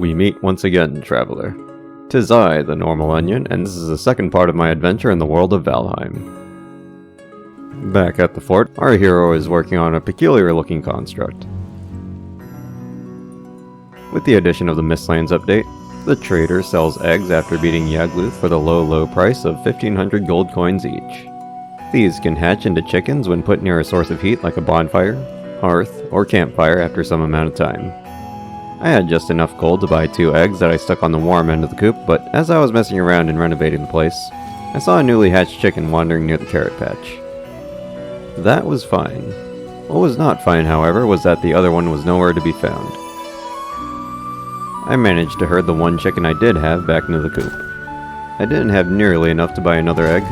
We meet once again, traveler. 'Tis I, the Normal Onion, and this is the second part of my adventure in the world of Valheim. Back at the fort, our hero is working on a peculiar-looking construct. With the addition of the Mistlands update, the trader sells eggs after beating Yagluth for the low price of 1,500 gold coins each. These can hatch into chickens when put near a source of heat like a bonfire, hearth, or campfire after some amount of time. I had just enough gold to buy 2 eggs that I stuck on the warm end of the coop, but as I was messing around and renovating the place, I saw a newly hatched chicken wandering near the carrot patch. That was fine. What was not fine, however, was that the other one was nowhere to be found. I managed to herd the one chicken I did have back into the coop. I didn't have nearly enough to buy another egg,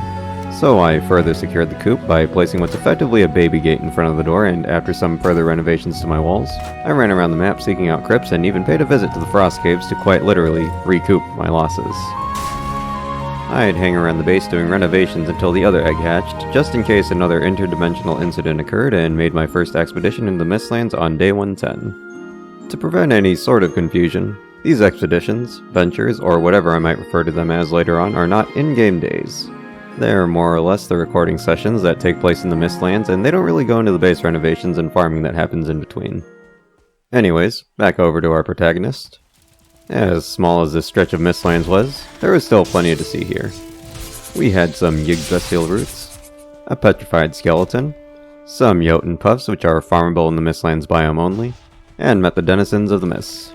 so I further secured the coop by placing what's effectively a baby gate in front of the door, and after some further renovations to my walls, I ran around the map seeking out crypts and even paid a visit to the frost caves to quite literally recoup my losses. I'd hang around the base doing renovations until the other egg hatched, just in case another interdimensional incident occurred, and made my first expedition into the Mistlands on day 110. To prevent any sort of confusion, these expeditions, ventures, or whatever I might refer to them as later on, are not in-game days. They're more or less the recording sessions that take place in the Mistlands, and they don't really go into the base renovations and farming that happens in between. Anyways, back over to our protagonist. As small as this stretch of Mistlands was, there was still plenty to see here. We had some Yggdrasil roots, a petrified skeleton, some Jotun puffs which are farmable in the Mistlands biome only, and met the denizens of the mists.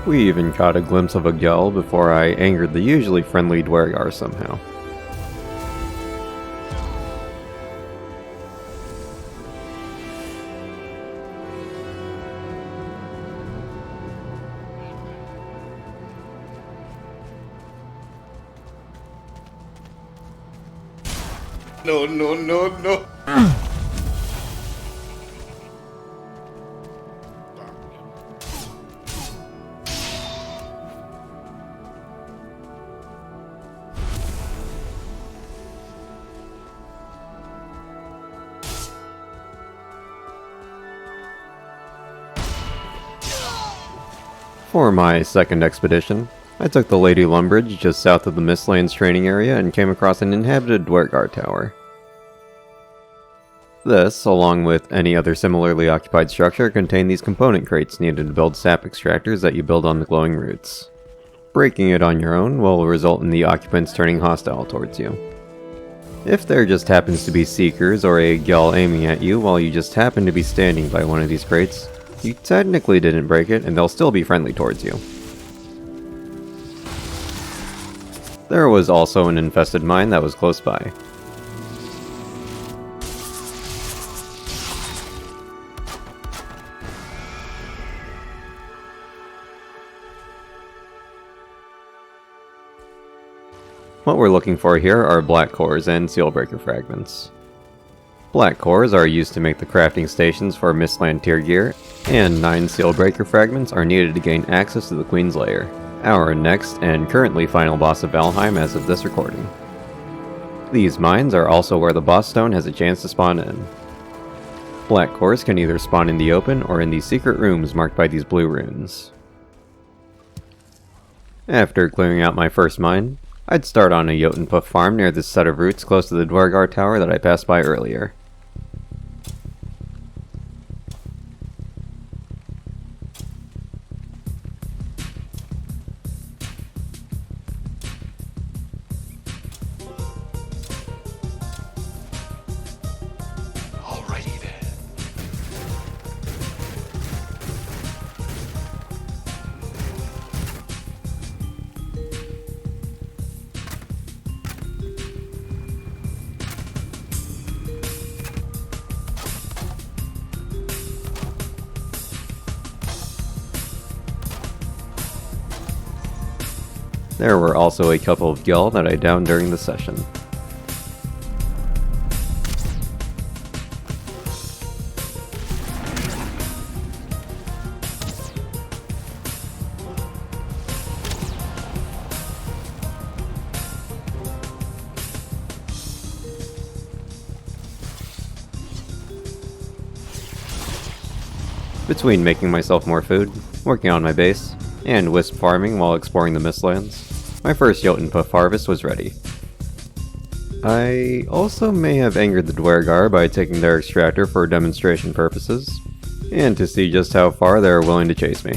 We even caught a glimpse of a Gjall before I angered the usually friendly Dwergar somehow. No. For my second expedition, I took the Lady Lumbridge just south of the Mistlands training area and came across an inhabited Dwergar tower. This, along with any other similarly occupied structure, contained these component crates needed to build sap extractors that you build on the glowing roots. Breaking it on your own will result in the occupants turning hostile towards you. If there just happens to be seekers or a Gjall aiming at you while you just happen to be standing by one of these crates, you technically didn't break it and they'll still be friendly towards you. There was also an infested mine that was close by. What we're looking for here are black cores and sealbreaker fragments. Black cores are used to make the crafting stations for Mistland tier gear, and 9 sealbreaker fragments are needed to gain access to the Queen's Lair, our next and currently final boss of Valheim as of this recording. These mines are also where the boss stone has a chance to spawn in. Black cores can either spawn in the open or in these secret rooms marked by these blue runes. After clearing out my first mine, I'd start on a Jotun puff farm near this set of roots close to the Dwergar tower that I passed by earlier. Alrighty then. There were also a couple of Gyal that I downed during the session. Between making myself more food, working on my base, and wisp farming while exploring the Mistlands, my first Jotun Puff harvest was ready. I also may have angered the Dwergar by taking their extractor for demonstration purposes, and to see just how far they are willing to chase me.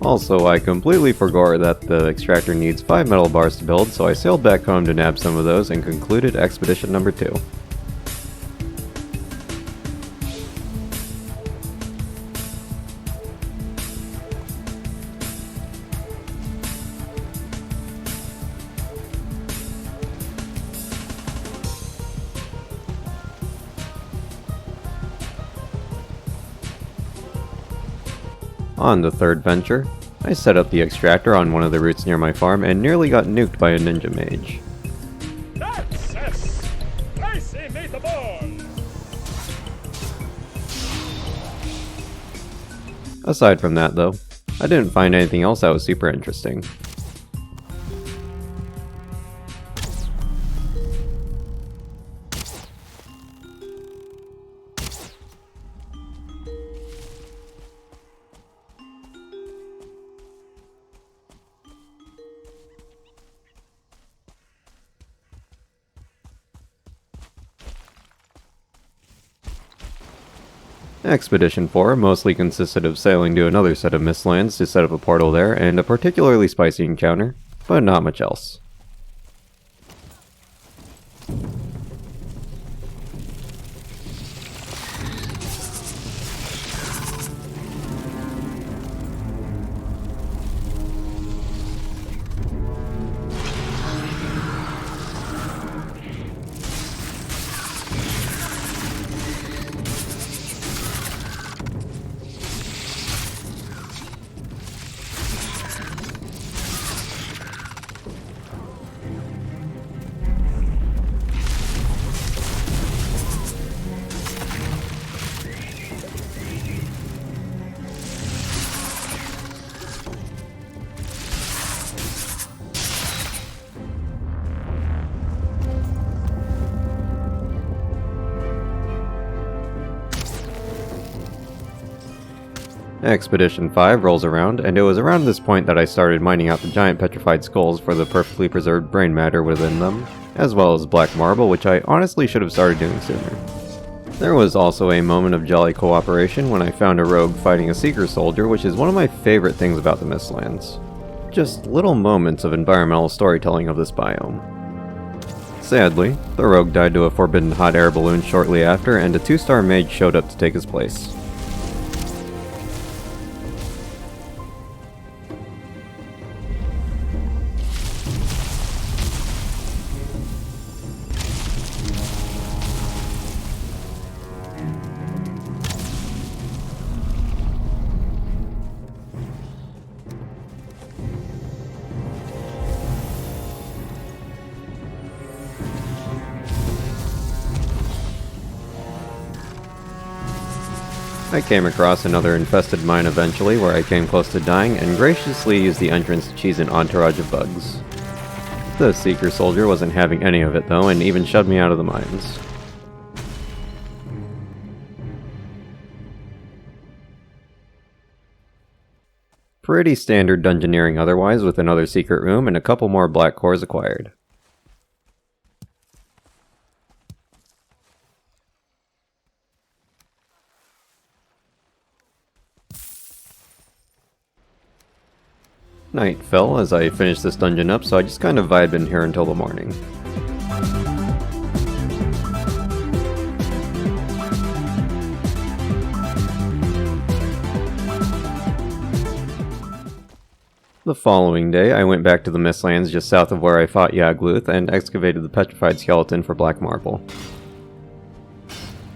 Also, I completely forgot that the extractor needs 5 metal bars to build, so I sailed back home to nab some of those and concluded expedition number 2. On the third venture, I set up the extractor on one of the routes near my farm and nearly got nuked by a ninja mage. Aside from that though, I didn't find anything else that was super interesting. Expedition 4 mostly consisted of sailing to another set of Mistlands to set up a portal there and a particularly spicy encounter, but not much else. Expedition 5 rolls around, and it was around this point that I started mining out the giant petrified skulls for the perfectly preserved brain matter within them, as well as black marble, which I honestly should have started doing sooner. There was also a moment of jolly cooperation when I found a rogue fighting a seeker soldier, which is one of my favorite things about the Mistlands. Just little moments of environmental storytelling of this biome. Sadly, the rogue died to a forbidden hot air balloon shortly after, and a 2-star mage showed up to take his place. I came across another infested mine eventually where I came close to dying and graciously used the entrance to cheese an entourage of bugs. The Seeker Soldier wasn't having any of it though and even shoved me out of the mines. Pretty standard dungeoneering otherwise, with another secret room and a couple more black cores acquired. Night fell as I finished this dungeon up, so I just kind of vibed in here until the morning. The following day, I went back to the Mistlands just south of where I fought Yagluth and excavated the petrified skeleton for black marble.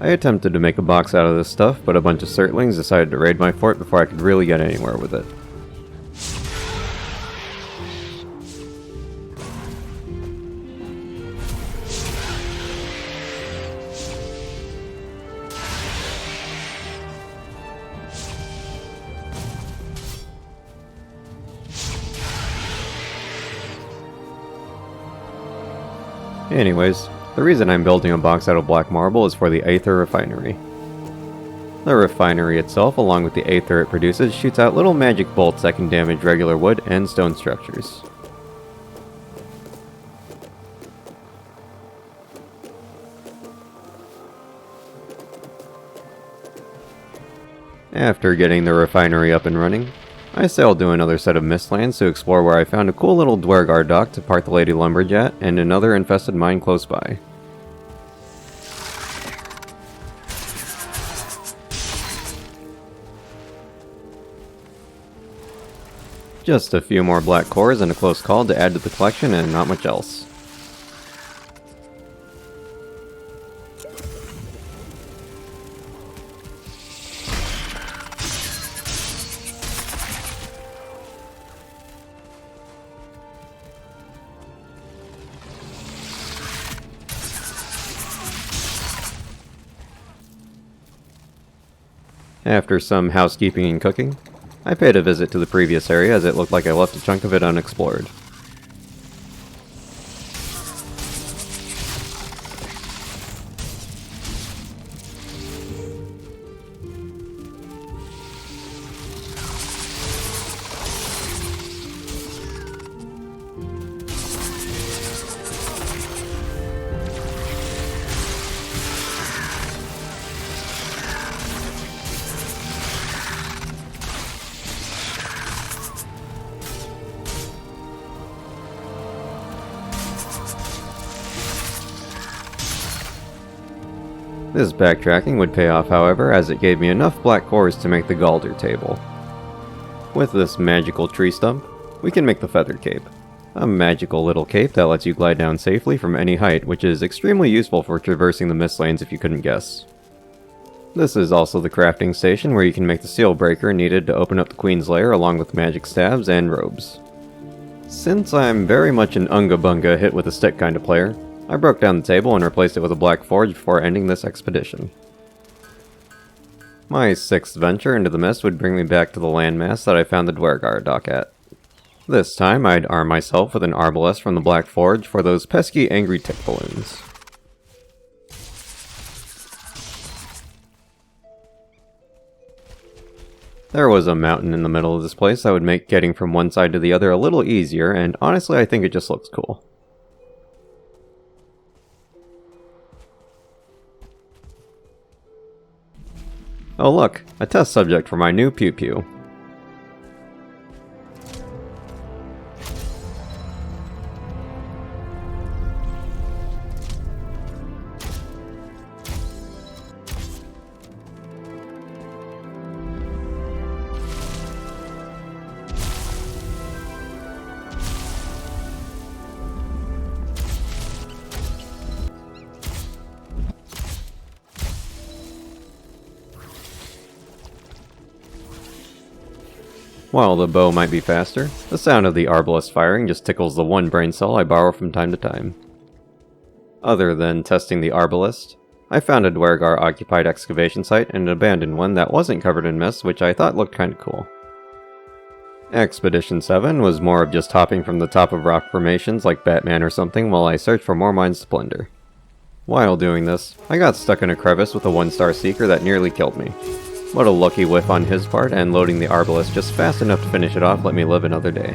I attempted to make a box out of this stuff, but a bunch of Surtlings decided to raid my fort before I could really get anywhere with it. Anyways, the reason I'm building a box out of black marble is for the Aether Refinery. The refinery itself, along with the Aether it produces, shoots out little magic bolts that can damage regular wood and stone structures. After getting the refinery up and running, I sailed to another set of Mistlands to explore where I found a cool little Dwergar dock to park the Lady Lumberjack and another infested mine close by. Just a few more black cores and a close call to add to the collection and not much else. After some housekeeping and cooking, I paid a visit to the previous area as it looked like I left a chunk of it unexplored. This backtracking would pay off, however, as it gave me enough black cores to make the Galder table. With this magical tree stump, we can make the Feathered Cape. A magical little cape that lets you glide down safely from any height, which is extremely useful for traversing the Mistlands if you couldn't guess. This is also the crafting station where you can make the seal breaker needed to open up the Queen's Lair along with magic staves and robes. Since I'm very much an unga bunga hit with a stick kind of player, I broke down the table and replaced it with a black forge before ending this expedition. My sixth venture into the mist would bring me back to the landmass that I found the Dwergar dock at. This time I'd arm myself with an arbalest from the black forge for those pesky angry tick balloons. There was a mountain in the middle of this place that would make getting from one side to the other a little easier, and honestly I think it just looks cool. Oh look, a test subject for my new Pew Pew. While the bow might be faster, the sound of the arbalest firing just tickles the one brain cell I borrow from time to time. Other than testing the arbalest, I found a Dwergar occupied excavation site and an abandoned one that wasn't covered in mist, which I thought looked kinda cool. Expedition 7 was more of just hopping from the top of rock formations like Batman or something while I searched for more mines to plunder. While doing this, I got stuck in a crevice with a 1-star seeker that nearly killed me. What a lucky whiff on his part, and loading the arbalest just fast enough to finish it off let me live another day.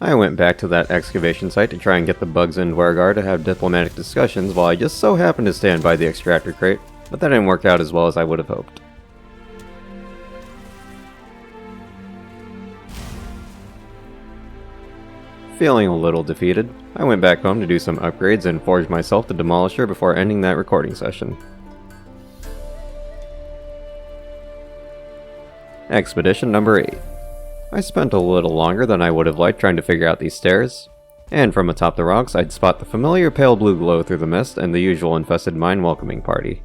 I went back to that excavation site to try and get the bugs in Dwergar to have diplomatic discussions while I just so happened to stand by the extractor crate, but that didn't work out as well as I would have hoped. Feeling a little defeated, I went back home to do some upgrades and forge myself the Demolisher before ending that recording session. Expedition number 8. I spent a little longer than I would have liked trying to figure out these stairs. And from atop the rocks, I'd spot the familiar pale blue glow through the mist and the usual infested mine welcoming party.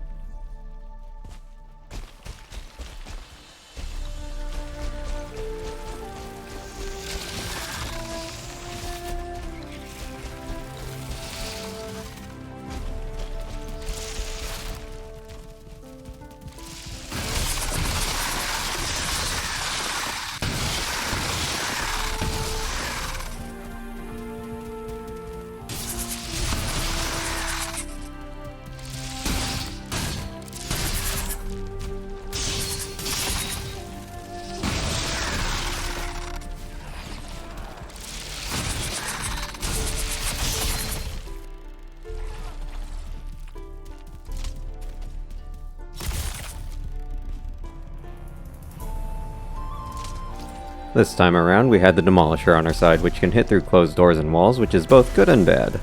This time around, we had the Demolisher on our side, which can hit through closed doors and walls, which is both good and bad.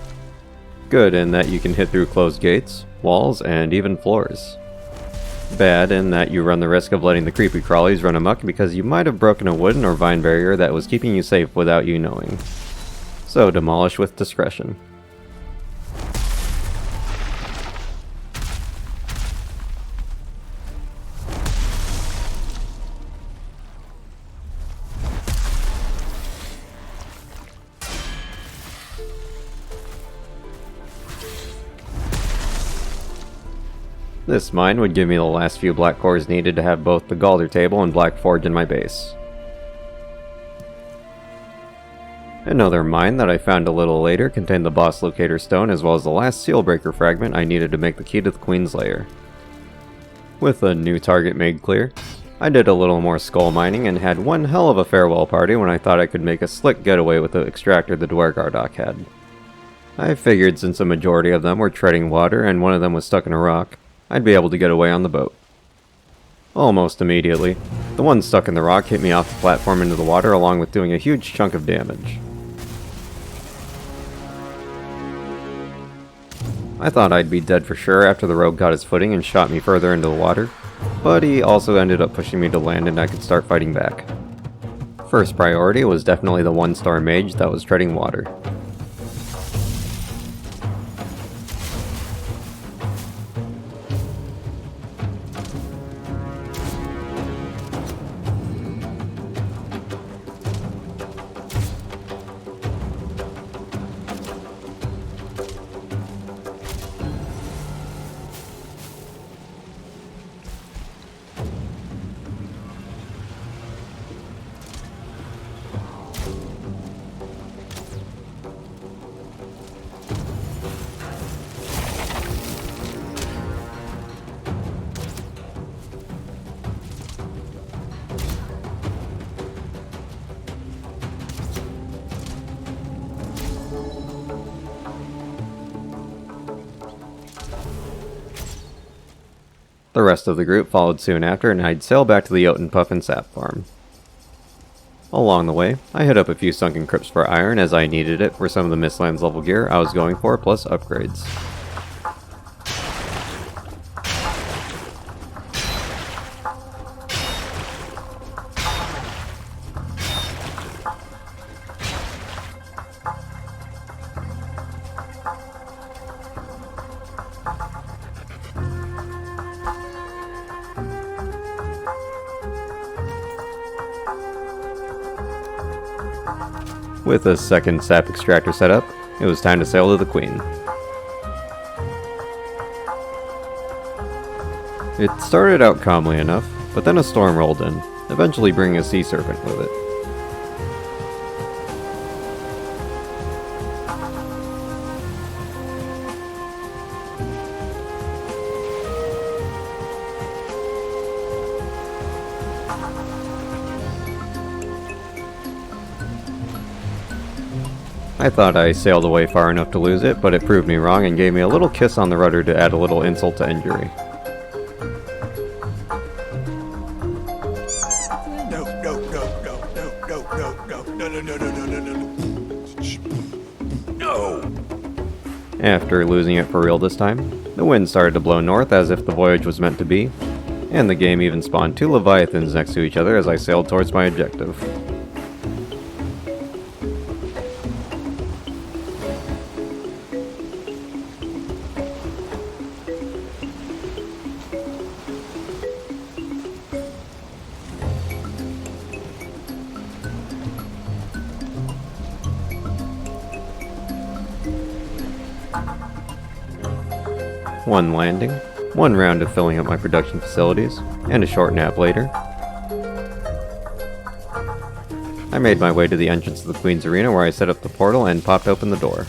Good in that you can hit through closed gates, walls, and even floors. Bad in that you run the risk of letting the creepy crawlies run amok because you might have broken a wooden or vine barrier that was keeping you safe without you knowing. So demolish with discretion. This mine would give me the last few black cores needed to have both the Galder table and Black Forge in my base. Another mine that I found a little later contained the boss locator stone as well as the last sealbreaker fragment I needed to make the key to the Queen's lair. With a new target made clear, I did a little more skull mining and had one hell of a farewell party when I thought I could make a slick getaway with the extractor the Dwergardok had. I figured since a majority of them were treading water and one of them was stuck in a rock, I'd be able to get away on the boat. Almost immediately, the one stuck in the rock hit me off the platform into the water along with doing a huge chunk of damage. I thought I'd be dead for sure after the rogue got his footing and shot me further into the water, but he also ended up pushing me to land and I could start fighting back. First priority was definitely the one-star mage that was treading water. The rest of the group followed soon after, and I'd sail back to the Jotun Puff and Sap Farm. Along the way, I hit up a few sunken crypts for iron as I needed it for some of the Mistlands level gear I was going for, plus upgrades. With a second sap extractor set up, it was time to sail to the Queen. It started out calmly enough, but then a storm rolled in, eventually bringing a sea serpent with it. I thought I sailed away far enough to lose it, but it proved me wrong and gave me a little kiss on the rudder to add a little insult to injury. After losing it for real this time, the wind started to blow north as if the voyage was meant to be, and the game even spawned two leviathans next to each other as I sailed towards my objective. One landing, one round of filling up my production facilities, and a short nap later, I made my way to the entrance of the Queen's Arena where I set up the portal and popped open the door.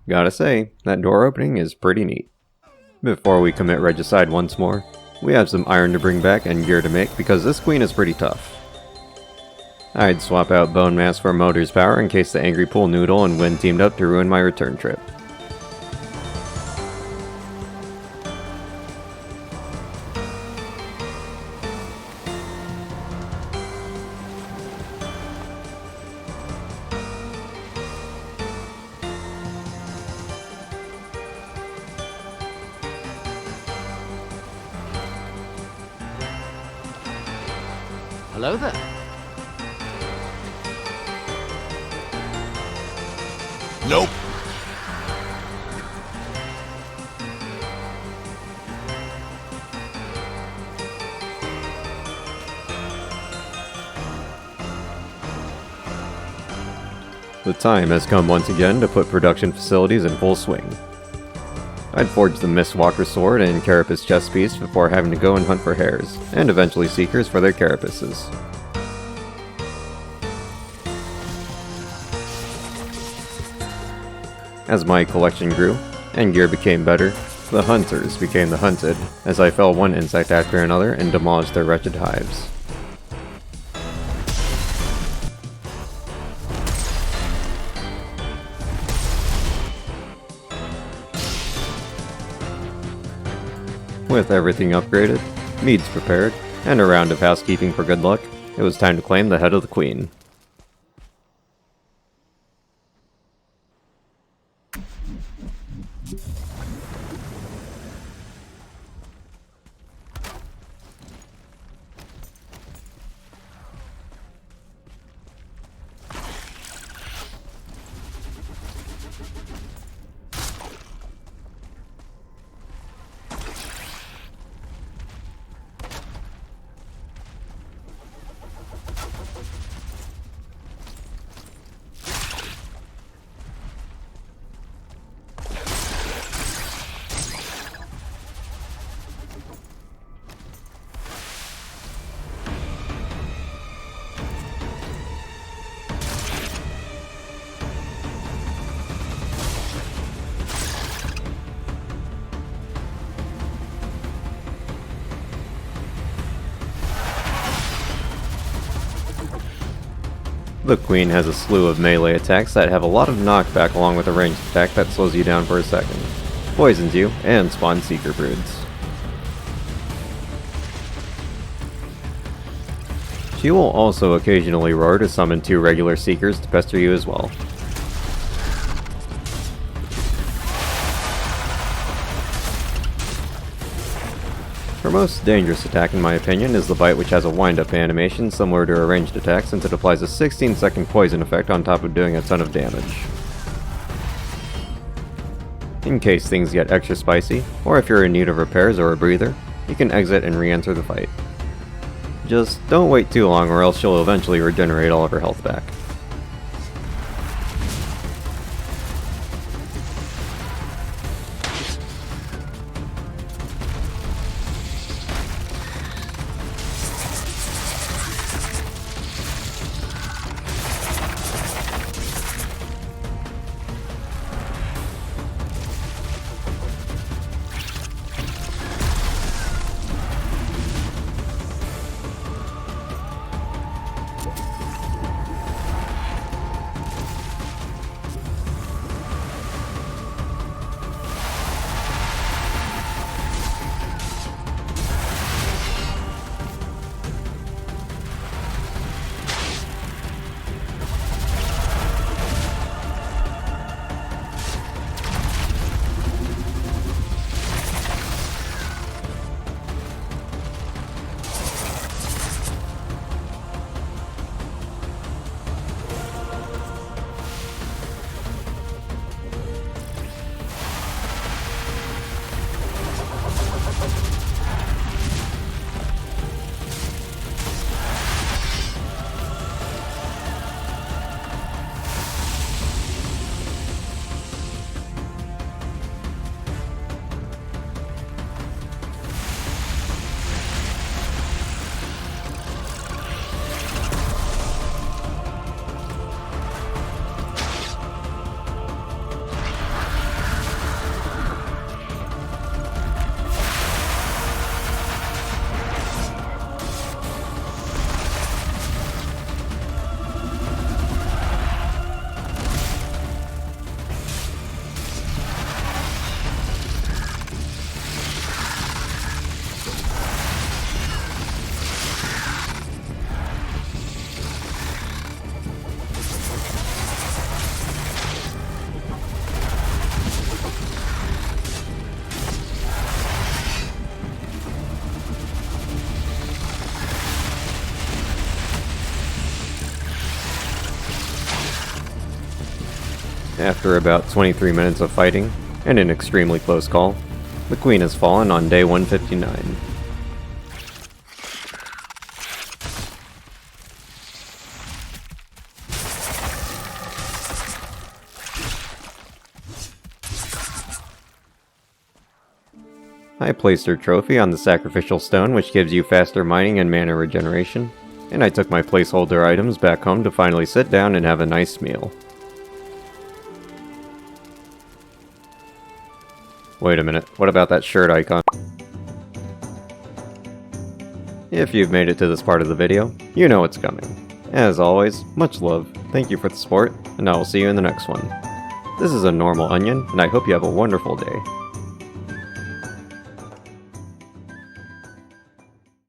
Gotta say, that door opening is pretty neat. Before we commit Regicide once more, we have some iron to bring back and gear to make because this queen is pretty tough. I'd swap out bone mass for motor's power in case the angry pool noodle and wind teamed up to ruin my return trip. Hello there. Nope. The time has come once again to put production facilities in full swing. I'd forged the Mistwalker sword and carapace chest piece before having to go and hunt for hares, and eventually seekers for their carapaces. As my collection grew, and gear became better, the hunters became the hunted, as I fell one insect after another and demolished their wretched hives. With everything upgraded, meads prepared, and a round of housekeeping for good luck, it was time to claim the head of the queen. The queen has a slew of melee attacks that have a lot of knockback along with a ranged attack that slows you down for a second, poisons you, and spawns seeker broods. She will also occasionally roar to summon 2 regular seekers to pester you as well. Her most dangerous attack in my opinion is the bite, which has a wind-up animation similar to a ranged attack since it applies a 16-second poison effect on top of doing a ton of damage. In case things get extra spicy, or if you're in need of repairs or a breather, you can exit and re-enter the fight. Just don't wait too long or else she'll eventually regenerate all of her health back. After about 23 minutes of fighting, and an extremely close call, the queen has fallen on day 159. I placed her trophy on the sacrificial stone, which gives you faster mining and mana regeneration, and I took my placeholder items back home to finally sit down and have a nice meal. Wait a minute, what about that shirt icon? If you've made it to this part of the video, you know what's coming. As always, much love, thank you for the support, and I will see you in the next one. This is a normal onion, and I hope you have a wonderful day.